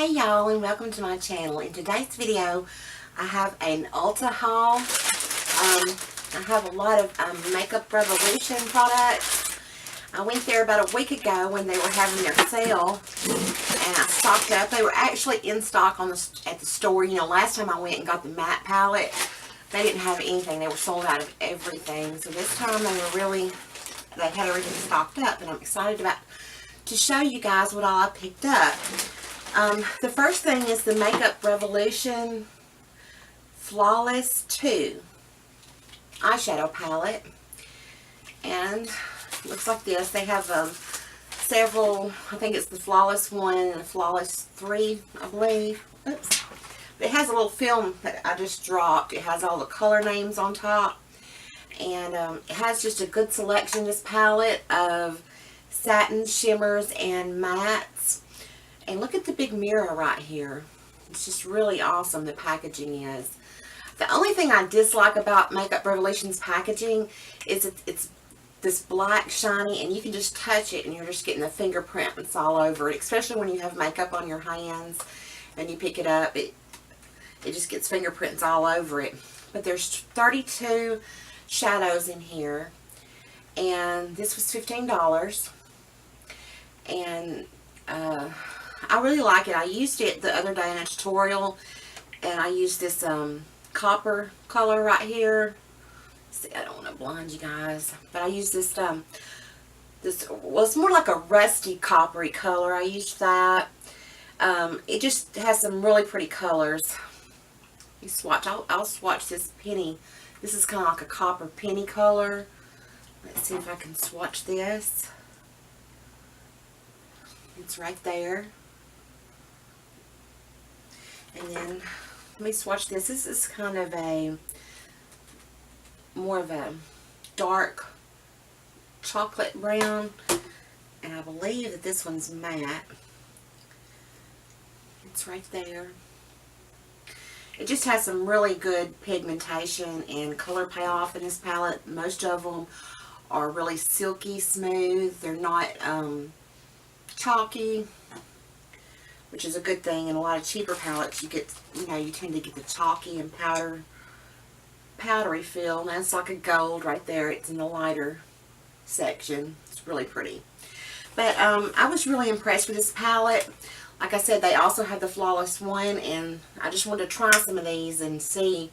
Hey y'all, and welcome to my channel. In today's video I have an Ulta haul. I have a lot of Makeup Revolution products. I went there about a week ago when they were having their sale and I stocked up. They were actually in stock at the store. You know, last time I went and got the matte palette, they didn't have anything. They were sold out of everything. So this time they had everything stocked up, and I'm excited to show you guys what all I picked up. The first thing is the Makeup Revolution Flawless 2 eyeshadow palette, and it looks like this. They have several. I think it's the Flawless 1 and the Flawless 3, I believe. Oops. It has a little film that I just dropped. It has all the color names on top, and it has just a good selection, this palette, of satin, shimmers, and mattes. And look at the big mirror right here. It's just really awesome, the packaging is. The only thing I dislike about Makeup Revolution's packaging is it's this black shiny, and you can just touch it and you're just getting the fingerprints all over it, especially when you have makeup on your hands and you pick it up. It just gets fingerprints all over it. But there's 32 shadows in here, and this was $15. And I really like it. I used it the other day in a tutorial, and I used this copper color right here. See, I don't want to blind you guys, but I used this well, it's more like a rusty coppery color. I used that. It just has some really pretty colors. You swatch. I'll swatch this penny. This is kind of like a copper penny color. Let's see if I can swatch this. It's right there. And then let me swatch this. This is kind of more of a dark chocolate brown, and I believe that this one's matte. It's right there. It just has some really good pigmentation and color payoff in this palette. Most of them are really silky smooth. They're not chalky, which is a good thing. In a lot of cheaper palettes, you tend to get the chalky and powdery feel. And that's like a gold right there. It's in the lighter section. It's really pretty. But I was really impressed with this palette. Like I said, they also have the Flawless 1, and I just wanted to try some of these and see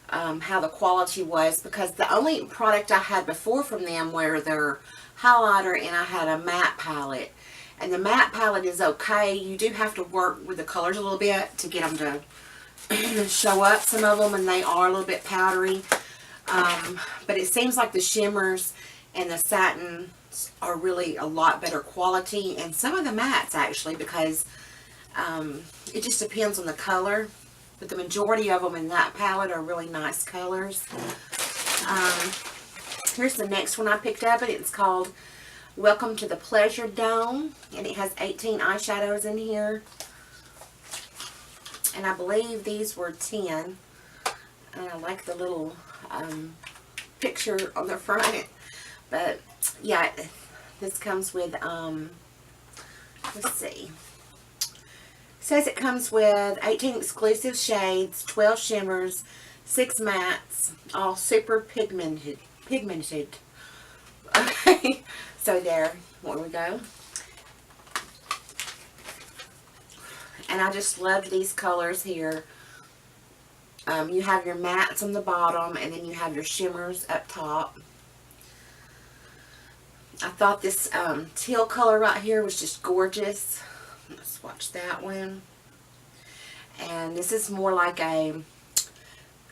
how the quality was, because the only product I had before from them were their highlighter, and I had a matte palette. And the matte palette is okay. You do have to work with the colors a little bit to get them to show up, some of them, and they are a little bit powdery. But it seems like the shimmers and the satins are really a lot better quality, and some of the mattes actually, because it just depends on the color. But the majority of them in that palette are really nice colors. Here's the next one I picked up, and it's called Welcome to the Pleasure Dome, and it has 18 eyeshadows in here, and I believe these were 10. And I like the little picture on the front. But yeah, this comes with let's see, it says it comes with 18 exclusive shades, 12 shimmers, 6 mattes, all super pigmented. Okay. So there we go. And I just love these colors here. You have your mattes on the bottom, and then you have your shimmers up top. I thought this teal color right here was just gorgeous. Let's swatch that one. And this is more like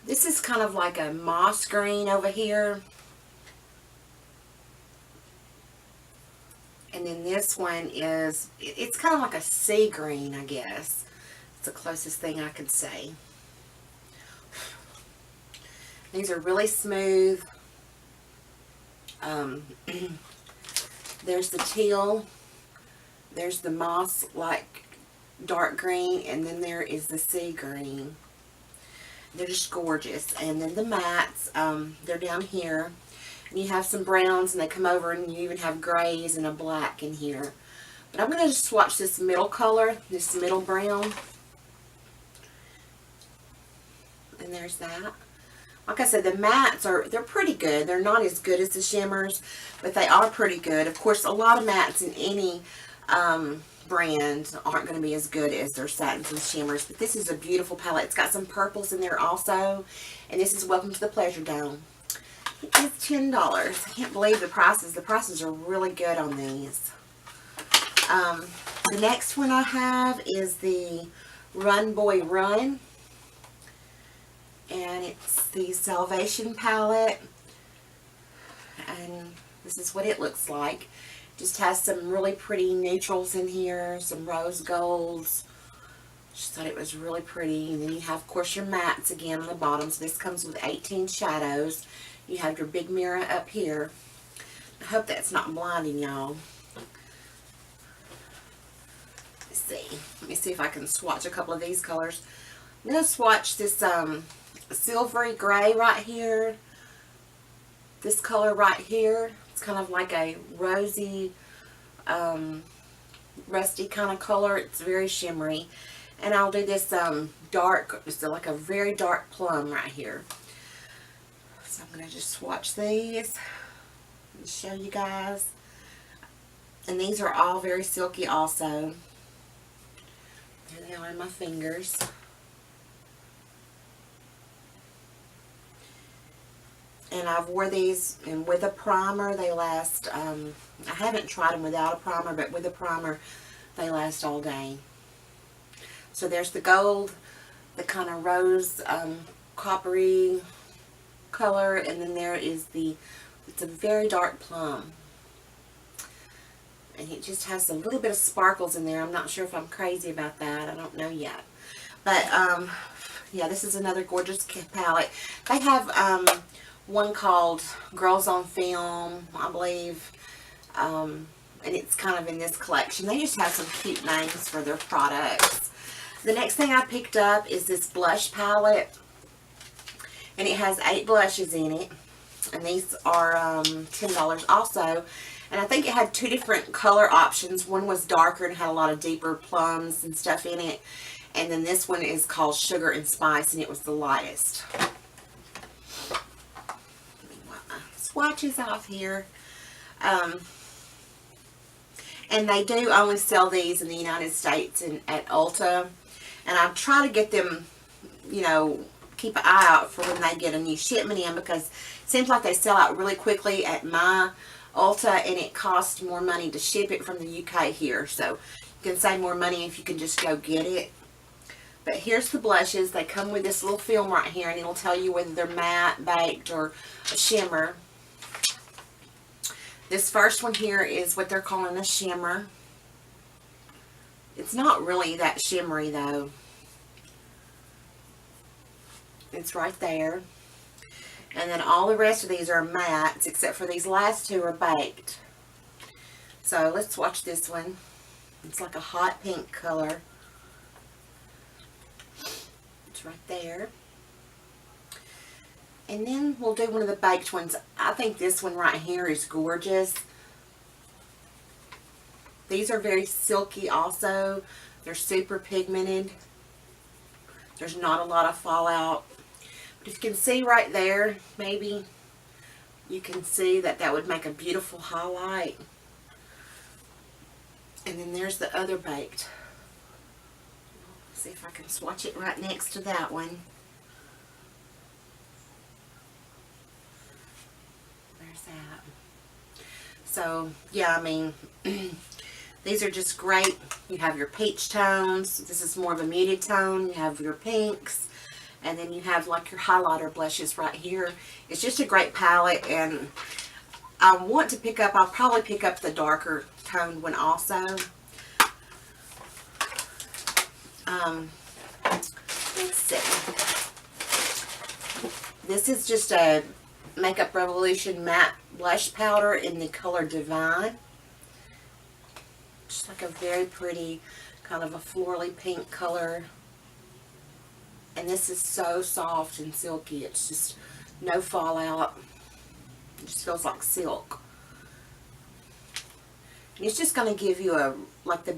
this is kind of like a moss green over here. And then this one is, it's kind of like a sea green, I guess. It's the closest thing I could say. These are really smooth. There's the teal. There's the moss, like dark green. And then there is the sea green. They're just gorgeous. And then the mattes, they're down here. And you have some browns, and they come over, and you even have grays and a black in here. But I'm going to just swatch this middle color, this middle brown. And there's that. Like I said, the mattes they're pretty good. They're not as good as the shimmers, but they are pretty good. Of course, a lot of mattes in any brand aren't going to be as good as their satins and shimmers. But this is a beautiful palette. It's got some purples in there also. And this is Welcome to the Pleasure Dome. It is $10. I can't believe the prices. The prices are really good on these. The next one I have is the Run Boy Run. And it's the Salvation palette. And this is what it looks like. Just has some really pretty neutrals in here. Some rose golds. Just thought it was really pretty. And then you have, of course, your mattes again on the bottom. So this comes with 18 shadows. You have your big mirror up here. I hope that's not blinding y'all. Let me see if I can swatch a couple of these colors. I'm going to swatch this silvery gray right here. This color right here. It's kind of like a rosy, rusty kind of color. It's very shimmery. And I'll do this dark, it's like a very dark plum right here. So I'm going to just swatch these and show you guys. And these are all very silky also. There they are in my fingers. And I've wore these and with a primer. They last, I haven't tried them without a primer, but with a primer they last all day. So there's the gold, the kind of rose coppery color, and then there is it's a very dark plum. And it just has a little bit of sparkles in there. I'm not sure if I'm crazy about that. I don't know yet. But, yeah, this is another gorgeous palette. They have one called Girls on Film, I believe. And it's kind of in this collection. They just have some cute names for their products. The next thing I picked up is this blush palette. And it has 8 blushes in it. And these are $10 also. And I think it had 2 different color options. One was darker and had a lot of deeper plums and stuff in it. And then this one is called Sugar and Spice, and it was the lightest. Let me wipe my swatches off here. And they do only sell these in the United States and at Ulta. And I try to get them, you know, keep an eye out for when they get a new shipment in, because it seems like they sell out really quickly at my Ulta, and it costs more money to ship it from the UK here. So you can save more money if you can just go get it. But here's the blushes. They come with this little film right here, and it'll tell you whether they're matte, baked, or a shimmer. This first one here is what they're calling a shimmer. It's not really that shimmery though. It's right there. And then all the rest of these are mattes, except for these last 2 are baked. So let's swatch this one. It's like a hot pink color. It's right there. And then we'll do one of the baked ones. I think this one right here is gorgeous. These are very silky also. They're super pigmented. There's not a lot of fallout. But if you can see right there, maybe you can see that that would make a beautiful highlight. And then there's the other baked. Let's see if I can swatch it right next to that one. There's that. So, yeah, I mean, these are just great. You have your peach tones. This is more of a muted tone. You have your pinks. And then you have like your highlighter blushes right here. It's just a great palette, and I want to pick up, I'll probably pick up the darker toned one also. Let's see. This is just a Makeup Revolution matte blush powder in the color Divine. Just like a very pretty, kind of a florally pink color. And this is so soft and silky. It's just no fallout. It just feels like silk. It's just going to give you a, like the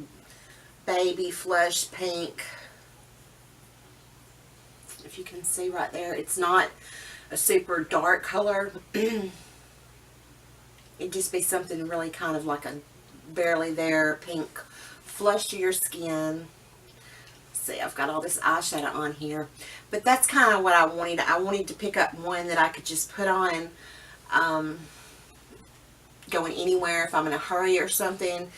baby flush pink. If you can see right there, it's not a super dark color. It'd just be something really kind of like a barely there pink flush to your skin. See, I've got all this eyeshadow on here, but that's kind of what I wanted. I wanted to pick up one that I could just put on going anywhere if I'm in a hurry or something,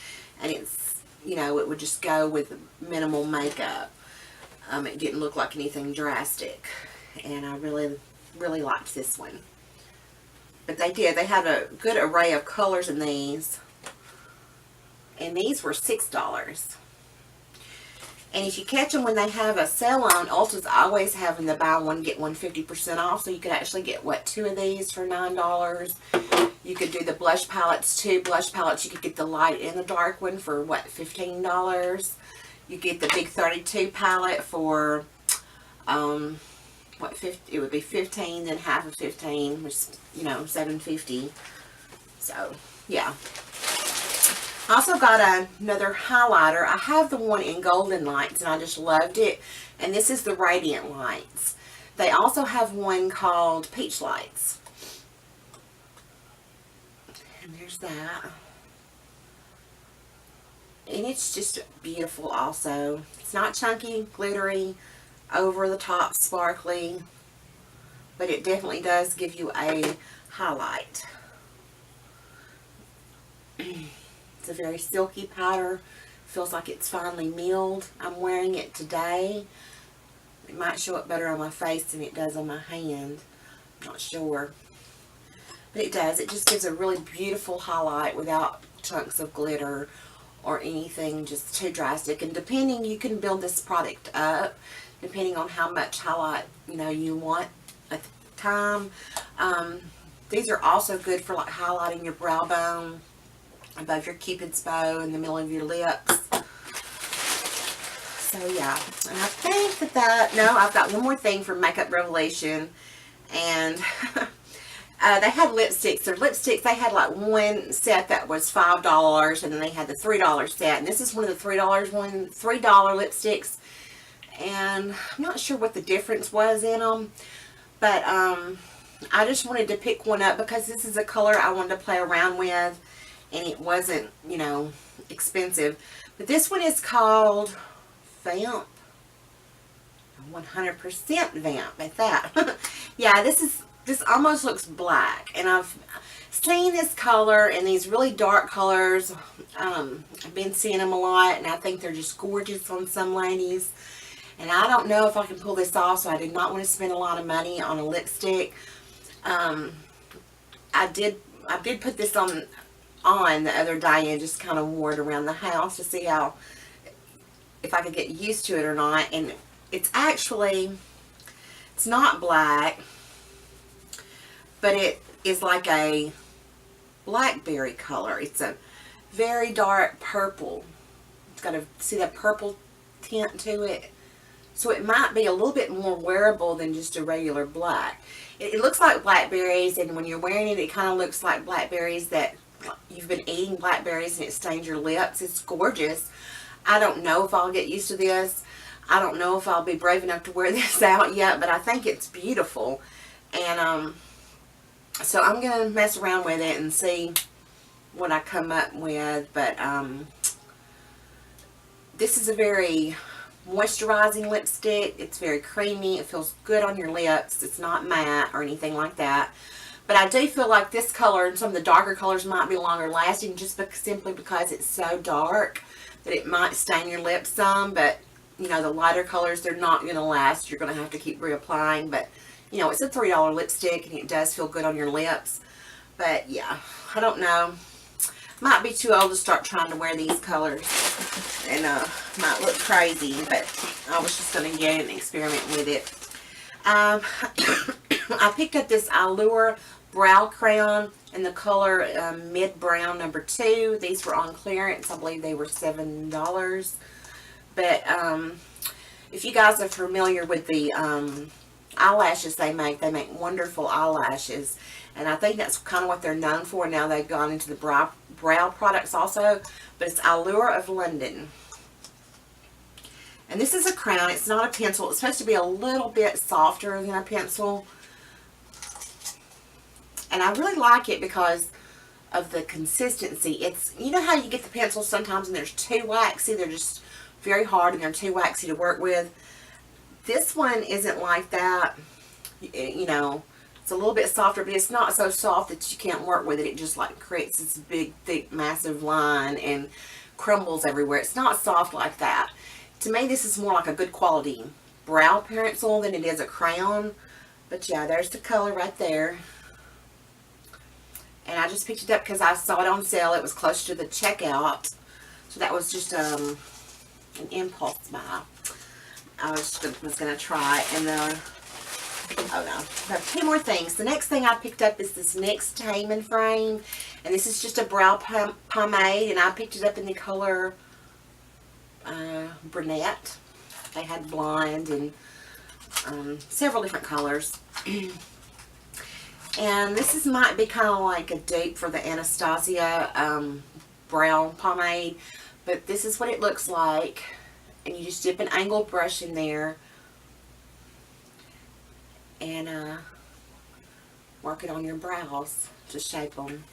and it's, you know, it would just go with minimal makeup. It didn't look like anything drastic, and I really liked this one. But they had a good array of colors in these, and these were $6. And if you catch them when they have a sale on, Ulta's always having the buy one get one 50% off, so you could actually get, what, 2 of these for $9. You could do the blush palettes, 2 blush palettes. You could get the light and the dark one for, what, $15. You get the big 32 palette for, what, 50, it would be 15, then half of 15, which, you know, $7.50. So, yeah. I also got another highlighter. I have the one in Golden Lights, and I just loved it. And this is the Radiant Lights. They also have one called Peach Lights. And there's that. And it's just beautiful also. It's not chunky, glittery, over the top, sparkly. But it definitely does give you a highlight. It's a very silky powder. Feels like it's finely milled. I'm wearing it today. It might show up better on my face than it does on my hand. I'm not sure. But it does. It just gives a really beautiful highlight without chunks of glitter or anything just too drastic. And depending, you can build this product up depending on how much highlight, you know, you want at the time. These are also good for like highlighting your brow bone, above your cupid's bow, in the middle of your lips. So yeah, and I think no, I've got one more thing from Makeup Revelation, and they had lipsticks. Their lipsticks, they had like one set that was $5, and then they had the $3 set, and this is one of the $3 lipsticks, and I'm not sure what the difference was in them, but I just wanted to pick one up because this is a color I wanted to play around with, and it wasn't, you know, expensive. But this one is called Vamp. 100% Vamp at that. Yeah, this almost looks black, and I've seen this color in these really dark colors. I've been seeing them a lot, and I think they're just gorgeous on some ladies. And I don't know if I can pull this off, so I did not want to spend a lot of money on a lipstick. I did put this on the other day and just kind of wore it around the house to see if I could get used to it or not. And it's not black, but it is like a blackberry color. It's a very dark purple. It's got see that purple tint to it. So it might be a little bit more wearable than just a regular black. It looks like blackberries, and when you're wearing it, it kind of looks like blackberries that you've been eating blackberries and it stains your lips. It's gorgeous. I don't know if I'll get used to this. I don't know if I'll be brave enough to wear this out yet, but I think it's beautiful. And so I'm going to mess around with it and see what I come up with. But this is a very moisturizing lipstick. It's very creamy. It feels good on your lips. It's not matte or anything like that. But I do feel like this color and some of the darker colors might be longer lasting, just simply because it's so dark that it might stain your lips some. But, you know, the lighter colors, they're not going to last. You're going to have to keep reapplying. But, you know, it's a $3 lipstick, and it does feel good on your lips. But, yeah, I don't know. Might be too old to start trying to wear these colors, and might look crazy, but I was just going to get it and experiment with it. I picked up this Allure Brow Crayon in the color Mid Brown number 2. These were on clearance. I believe they were $7. But if you guys are familiar with the eyelashes they make wonderful eyelashes. And I think that's kind of what they're known for. Now they've gone into the brow products also, but it's Allure of London. And this is a crayon. It's not a pencil. It's supposed to be a little bit softer than a pencil. And I really like it because of the consistency. It's, you know how you get the pencils sometimes and they're too waxy. They're just very hard and they're too waxy to work with. This one isn't like that. You know, it's a little bit softer, but it's not so soft that you can't work with it. It just like creates this big, thick, massive line and crumbles everywhere. It's not soft like that. To me, this is more like a good quality brow pencil than it is a crayon. But yeah, there's the color right there. And I just picked it up because I saw it on sale. It was close to the checkout. So that was just an impulse buy. I was going to try. And then, oh no, I have two more things. The next thing I picked up is this NYX Taming Frame. And this is just a brow pomade. And I picked it up in the color brunette. They had blonde and several different colors. And this might be kind of like a dupe for the Anastasia brow pomade. But this is what it looks like. And you just dip an angled brush in there. And work it on your brows to shape them.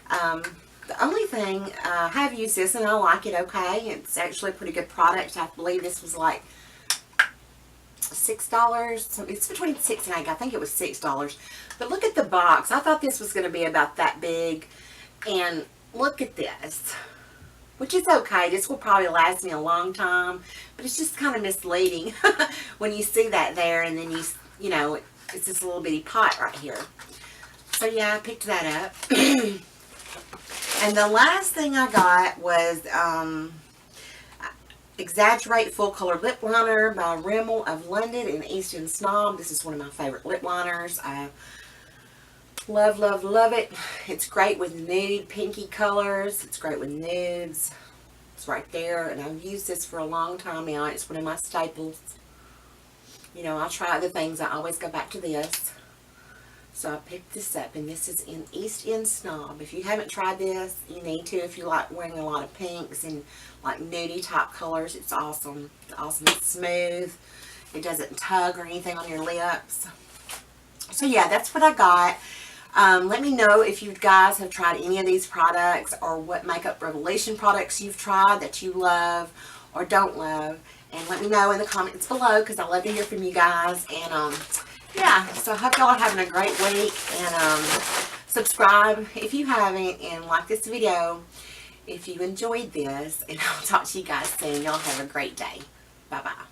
The only thing, I have used this and I like it okay. It's actually a pretty good product. I believe this was like $6. It's between $6 and $8. I think it was $6. But look at the box. I thought this was going to be about that big. And look at this. Which is okay. This will probably last me a long time. But it's just kind of misleading when you see that there. And then you know, it's this little bitty pot right here. So yeah, I picked that up. And the last thing I got was Exaggerate Full Color Lip Liner by Rimmel of London and Eastern Snob. This is one of my favorite lip liners. I love, love, love it. It's great with nude, pinky colors. It's great with nudes. It's right there. And I've used this for a long time now. It's one of my staples. You know, I try other things. I always go back to this. So I picked this up, and this is in East End Snob. If you haven't tried this, you need to. If you like wearing a lot of pinks and like nudie type colors, it's awesome. It's awesome. It's smooth. It doesn't tug or anything on your lips. So yeah, that's what I got. Let me know if you guys have tried any of these products or what Makeup Revolution products you've tried that you love or don't love. And let me know in the comments below because I love to hear from you guys. And yeah, so I hope y'all are having a great week, and subscribe if you haven't, and like this video if you enjoyed this, and I'll talk to you guys soon. Y'all have a great day. Bye-bye.